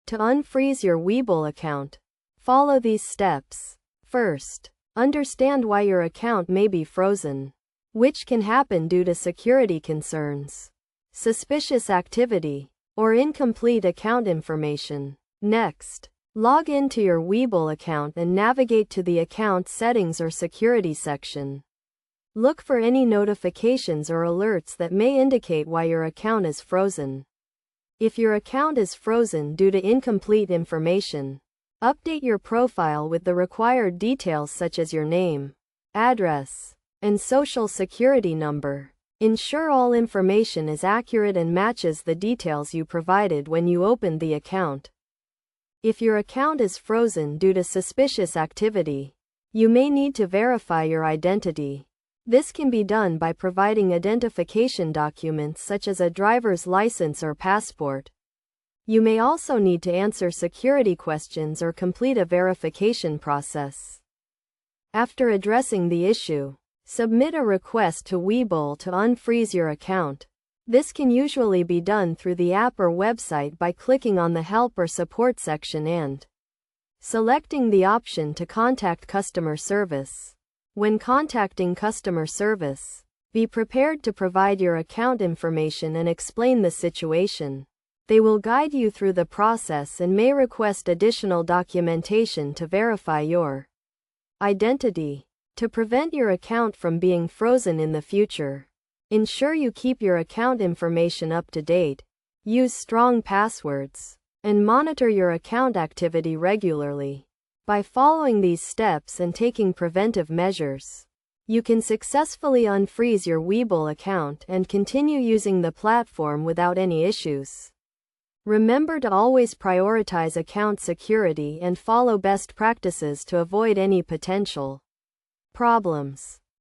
To unfreeze your Webull account, follow these steps. First, understand why your account may be frozen, which can happen due to security concerns, suspicious activity, or incomplete account information. Next, log into your Webull account and navigate to the Account Settings or Security section. Look for any notifications or alerts that may indicate why your account is frozen. If your account is frozen due to incomplete information, update your profile with the required details such as your name, address, and social security number. Ensure all information is accurate and matches the details you provided when you opened the account. If your account is frozen due to suspicious activity, you may need to verify your identity. This can be done by providing identification documents such as a driver's license or passport. You may also need to answer security questions or complete a verification process. After addressing the issue, submit a request to Webull to unfreeze your account. This can usually be done through the app or website by clicking on the Help or Support section and selecting the option to contact customer service. When contacting customer service, be prepared to provide your account information and explain the situation. They will guide you through the process and may request additional documentation to verify your identity. To prevent your account from being frozen in the future, ensure you keep your account information up to date, use strong passwords, and monitor your account activity regularly. By following these steps and taking preventive measures, you can successfully unfreeze your Webull account and continue using the platform without any issues. Remember to always prioritize account security and follow best practices to avoid any potential problems.